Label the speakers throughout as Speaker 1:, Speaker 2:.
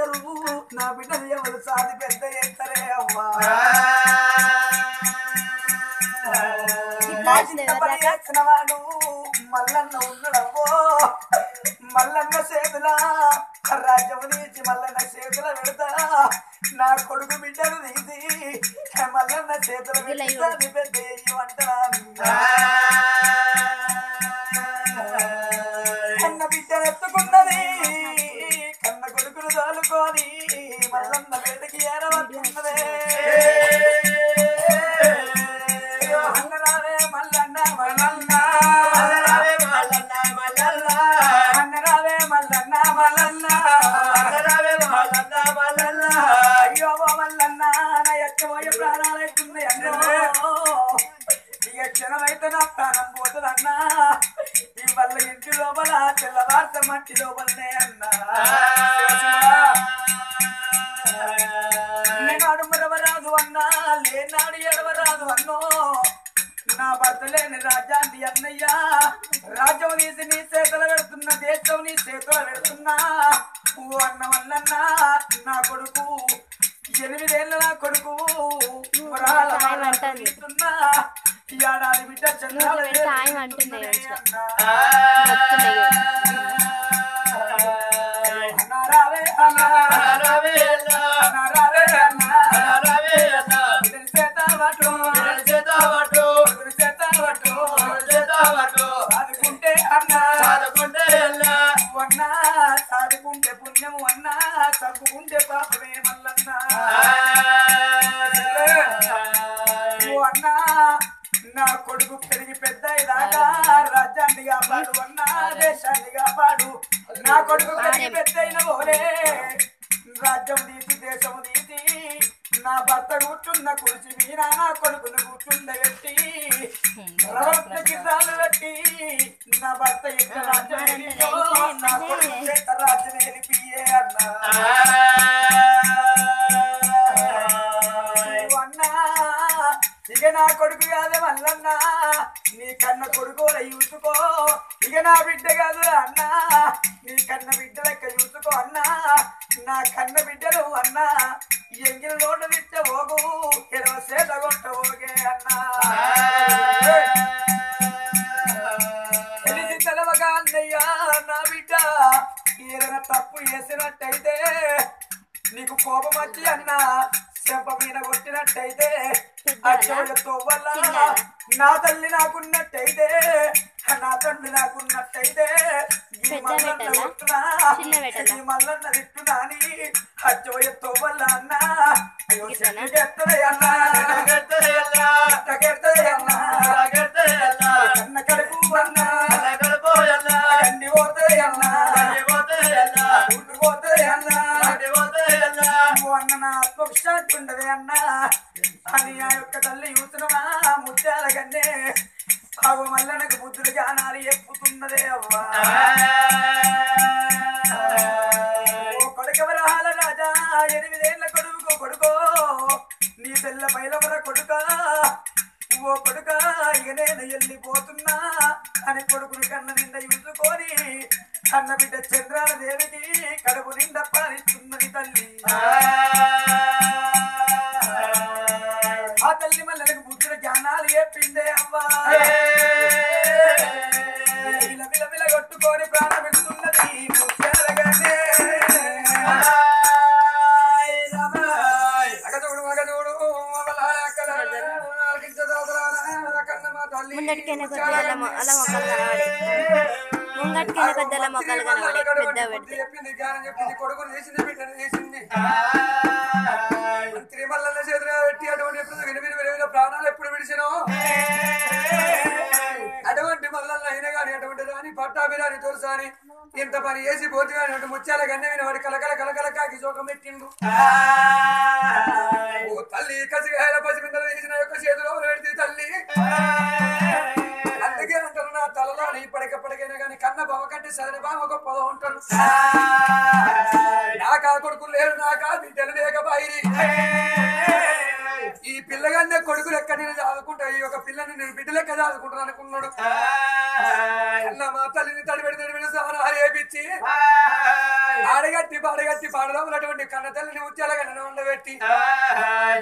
Speaker 1: బిడ్డలు నా బిడ్డలు ఎవరు సాది పెద్ద చేస్తారే అవ్వా పని చేసిన వాడు మల్లన్న ఉన్నాడవ్వో మల్లన్న చేతులా రాజ్యము తీసి మల్లన్న చేతుల పెడతా నా కొడుకు బిడ్డలు తీసి మల్లన్న చేతుల పెడతా పెద్ద అంటారా కన్న బిడ్డను ఎత్తుకున్నది కన్న కొడుకును తోలుకొని మల్లన్న వేడికి ఏరవట్టున్నదే అన్నరావే మల్లన్న మల్లన్న అన్నరావే మల్లన్న మల్లన్న అన్నరావే మల్లన్న మల్లన్న అన్నరావే మల్లన్న మల్లన్న అయ్యో మల్లన్న నా ఎక్కబోయే ప్రాణాలు అవుతున్నాయి అన్నో ఇక క్షణమైతే నా ప్రాణం పోతుందన్నా ఈ వల్ల ఇంటి లోపల తెల్లవార్త మట్టి లోపలనే అన్నా నేనాడు మరవరాదు అన్నా లేనాడు ఎడవరాదు అన్నో నా భర్త లేని రాజ్యాన్ని అన్నయ్యా రాజ్యం తీసి నీ చేతులు పెడుతున్నా దేశం నీ చేతులు పెడుతున్నా ఓ అన్న వల్లన్నా నా కొడుకు 8 ఏళ్ళ నా కొడుకు ఏడాది బిడ్డ చంద్రాలు అన్నారావే అన్నారావే అన్నారావే అన్నారావే చేతావట్టు చేతావట్టు చేతావట్టు చేతావట్టు సాదుకుంటే అన్నా సాదుకుంటే అన్నా అన్నా సాదుకుంటే పుణ్యము అన్నా చదువుకుంటే పాపమే మల్లన్నా అన్నా నా కొడుకు పెరిగి పెద్ద దాకా రాజ్యాన్ని కాపాడు అన్నా దేశాన్ని కాపాడు నా కొడుకు పెరిగి పెద్ద అయిన పోలే రాజ్యం తీసి దేశం తీసి నా భర్త కూర్చున్న కుర్చీ మీద నా కొడుకును కూర్చుండబెట్టి రవరత్న కిందాలు పెట్టి నా భర్త ఇక్కడ రాజ్యం నా కొడుకు రాజ్యం వెళ్ళిపియే అన్నా ఇక నా కొడుకు కాదు మల్లన్నా నీ కన్న కొడుకు చూసుకో ఇక నా బిడ్డ కాదు అన్నా నీ కన్న బిడ్డ లెక్క చూసుకో అన్నా నా కన్న బిడ్డలు అన్నా ఎంగిల నోట నిచ్చ పోగు ఎడవ సేత కొట్ట పోగే అన్నా తెలిసి తెలవగా అన్నయ్యా నా బిడ్డ ఏదైనా తప్పు చేసినట్టయితే నీకు కోపం వచ్చి అన్నా చెంప మీద కొట్టినట్టయితే అచ్చోళ్ళతో వల్ల నా తల్లి నాకున్నట్టయితే నా తండ్రి నాకున్నట్టయితే ఈ మల్లన్న కొట్టునా ఈ మల్లన్న తిట్టునా అని అచ్చోయ్యతో వల్ల అన్నా అయ్యో చెత్తదే అన్నా కన్న కడుపు అన్నా కండి పోతే అన్నా ఊటి పోతే అన్నా అన్న నా ఆత్మవిశ్వాసం ఉండదు అన్నా అని ఆ యొక్క తల్లి యూతున్నా ముత్యాల కన్నే అవు మల్లనకు బుద్ధులు జ్ఞానాలు ఎప్పుతున్నదే అవ్వా ఓ కొడుకవరాల రాజా 8 ఏళ్ళ కొడుకో కొడుకో నీ తెల్ల బయలవర కొడుక ఓ కొడుక ఇక నేను వెళ్ళిపోతున్నా అని కొడుకుని కన్న నిండా చూసుకొని కన్న బిడ్డ చంద్రాల దేవికి కడుపు నిండా పాలిస్తున్నది తల్లి ఆ తల్లి మల్లెలకు బుద్ధుల జ్ఞానాలు చెప్పిందే అవ్వా విల కొట్టుకొని ప్రాణం పెడుతున్నది ముత్యాలగానే అగదోడు అగదోడు
Speaker 2: ముందటికైనా కొద్దిగా అలా మొక్కలు కనబడి ముంగటికైనా కొద్దిగా మొక్కలు కనబడి పెద్ద పెడితే
Speaker 1: చెప్పింది జ్ఞానం చెప్పింది కొడుకుని చేసింది బిడ్డను చేసింది మంత్రి మల్లన్న చేతులు పెట్టి అటువంటి ప్రాణాలు ఎప్పుడు విడిచినో అటువంటి మల్లన్న అయినా కానీ అటువంటి రాని పట్టాభిరాని తోరుసాని ఇంత పని చేసి పోతే కానీ ముత్యాల గన్నె వాడి కలకల కలకల కాకి చోకం పెట్టిండు ఓ తల్లి కసిగాయల పసిమిందలు చేసిన యొక్క చేతిలో పెడితే తల్లి అందుకే అంటారు నా తలలో ఇప్పటికప్పటికైనా కానీ కన్న బావ కంటే సదన బావ గొప్పగా ఉంటారు నాకా కొడుకులు లేరు నాకా బిడ్డలు లేక బాయిరి ఈ పిల్లగానే కొడుకులు ఎక్కడ నేను చదువుకుంటా ఈ ఒక పిల్లని నేను బిడ్డ లెక్క చదువుకుంటాను అనుకున్నాడు. అన్న మా తల్లిని తడిపెడి సానాలు వేపించి ఆడగట్టి పాడలో ఉన్నటువంటి కన్న తల్లిని ఉచ్చాలగా నన్ను ఉండబెట్టి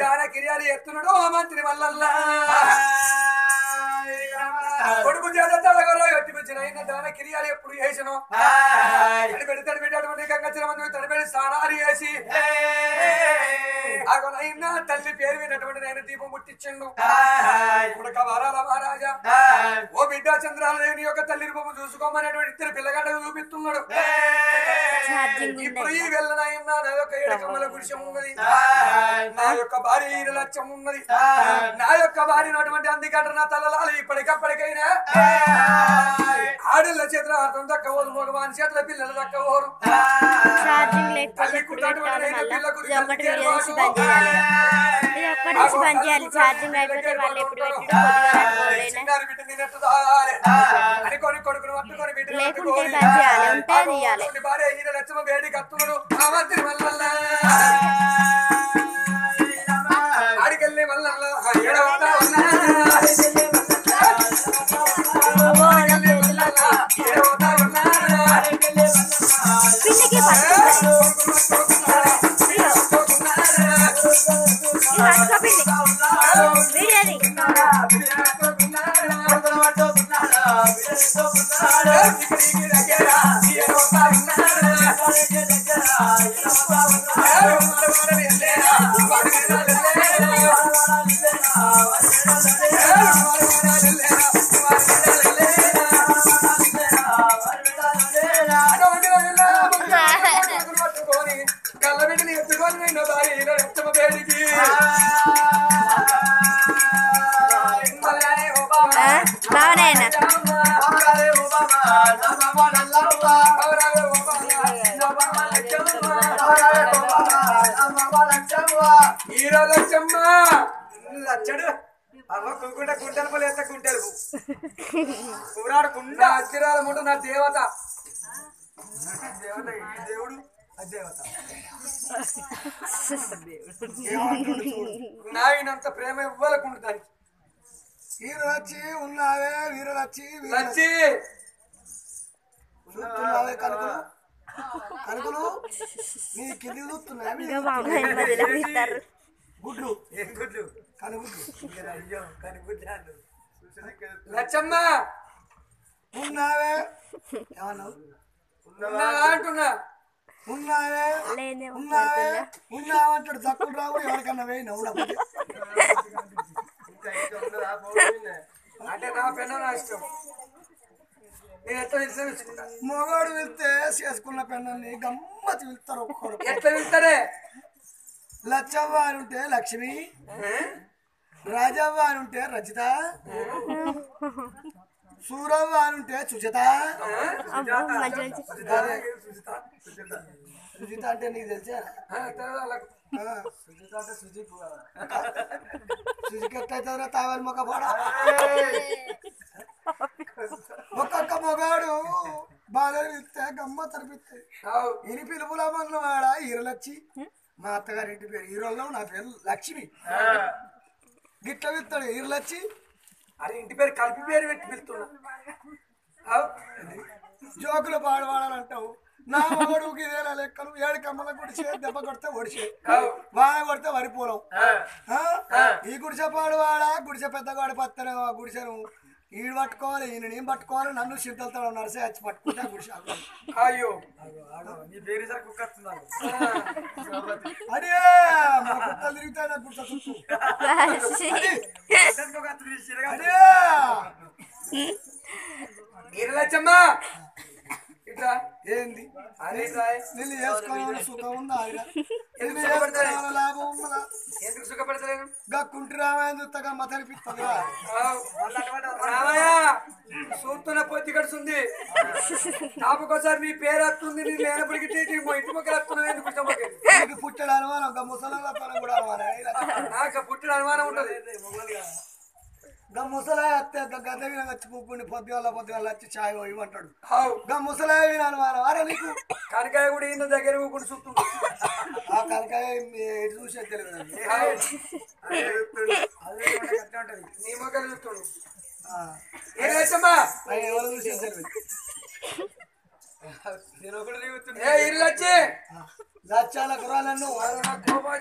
Speaker 1: దాన కిరియాలు ఎత్తున్నాడు ఓ మంత్రి వల్లల్లా కొడుకు చేత తలగొర కట్టిపించిన అయిన దాన కిరియాలు ఎప్పుడు చేసినో తడిపెట్టి గంగచ్చిన మంది తడిపెడి స్నానాలు చేసి అగనైనా తల్లి పేరు విన్నటువంటి నేను దీపం ముట్టించిండు. కొడుక వరాల మహారాజా ఓ బిడ్డ చంద్రాలదేవిని యొక్క తల్లి రూపము చూసుకోమనేటువంటి ఇద్దరు పిల్లగడ్డలు చూపిస్తున్నాడు. ఇప్పుడు ఈ వెళ్ళనైనా నా యొక్క ఏడకమ్మల గుడిశం ఉన్నది, నా యొక్క భార్య ఈర లక్ష్యం ఉన్నది, నా యొక్క భార్యనటువంటి అందుకట నా తల్లలాలు ఇప్పటికప్పటికైనా ఆడళ్ళ చేతుల అర్థం దక్కవోదు, మగవాని చేతుల పిల్లలు దక్కవోరు. తల్లి అనుకొని కొడుకును పట్టుకొని బిడ్డలు భార్య ఈయన లక్ష్మ వేడి కత్తున్నాడు ఆడికెళ్ళి మళ్ళా కళ్ళబిడ్డని ఎత్తుకొని నేను భార్య రక్తమ వేడికి లచ్చడు అమ్మ కుంకుంట గుంటలు పోలేత గుంటలు ఊరాడు కుండ అచ్చిరాల ముందు నా దేవత దేవత ఈ దేవుడు అదేవత నాయనంత ప్రేమ ఇవ్వాలకుంటు దానికి వీరొచ్చి ఉన్నావే వీరొచ్చి వీరొచ్చి చూస్తున్నావే కనుకలు కనుకలు నీ కింది చూస్తున్నాయి గుడ్లు ఏం గుడ్లు కనుగుడ్లు అయ్యో కనుగుడ్లు లచ్చమ్మ ఉన్నావే ఏమన్నావు ఉన్నావా అంటున్నా ఉన్నావే ఉన్నావే ఉన్నావంటాడు తక్కువ రావు ఎవరికన్నా వేయి నవ్వుడా అంటే నా పెన్న నా ఇష్టం నేను ఎట్లా పిలుచుకుంటా మొగాడు వెళ్తే చేసుకున్న పెన్నని గమ్మతి వెళ్తారు ఒక్కడు ఎట్లా వెళ్తారే లచ్చవ్వ అని ఉంటే లక్ష్మి రాజవ్వ అని ఉంటే రజిత సూరవ్వ అని ఉంటే సుజిత సుజిత అంటే నీకు తెలుసా సుజిత అంటే సుజికెట్టయితే తావాలి మొక్క పోడా ఒక్కొక్క మొగాడు బాగా ఇస్తే గమ్మ తరిపిస్తాయి ఇని పిలుపుల మన్నవాడ ఈరలచ్చి మా అత్తగారింటి పేరు ఈరోజు నా పేరు లక్ష్మి గిట్ల పిలుస్తాడు ఈరలచ్చి అది ఇంటి పేరు కలిపి పేరు పెట్టి పిలుతున్నా జోకులు పాడవాడాలంటావు నా వాడుకి ఇదేనా లెక్కలు 7 కమ్మల గుడిసే దెబ్బ కొడితే ఒడిసే వాన కొడితే వరిపోలం ఈ గుడిసె పాడువాడా గుడిసె పెద్దగాడు పత్తనే గుడిసెను ఈడు పట్టుకోవాలి ఈయన నేను పట్టుకోవాలి నన్ను సిద్ధలతో నడిసే వచ్చి పట్టుకుంటా గుడిసె అయ్యో నీ పేరు సార్ కుక్కస్తున్నాను అదే మా కుక్కలు తిరుగుతాయి నాకు గుర్త చుట్టూ అదే ఈరలచ్చమ్మ ఇట్లా ఏంది అరే నేను చేసుకోవాలి సుఖం ఉందా లాభం ఉన్నదా ఎందుకు సుఖపడతలేను కుంటి రామాయణ చూస్తాగా మతనిపిస్తుంది రామయ్య చూస్తున్న పొత్తి గడుస్తుంది తాపకోసారి నీ పేరు వస్తుంది నీ లేనప్పటికీ ఇంటి మొక్కలు వస్తున్నావు ఎందుకు పుట్టడు అనుమానం ముసలా కూడా అనుమానం నాకు పుట్టడు అనుమానం ఉంటది గా ముసలాయ అత్తే గద్ద విన వచ్చి కూకుని పొద్దుగాల వచ్చి చాయ్ ఇవ్వంటాడు గా ముసలాయ విన అనుమానం అరే నీకు కనకాయ కూడా ఈయన దగ్గర కూకుని చూస్తుంది ఆ కనకాయ
Speaker 3: ఎటు చూసే తెలియదు
Speaker 1: నీ మొక్కలు చూస్తుడు ఏమా
Speaker 3: ఎవరు చూసే తెలియదు
Speaker 1: నేను ఒకటి ఇల్లు వచ్చి
Speaker 3: లక్షల గురాలను
Speaker 1: కోపం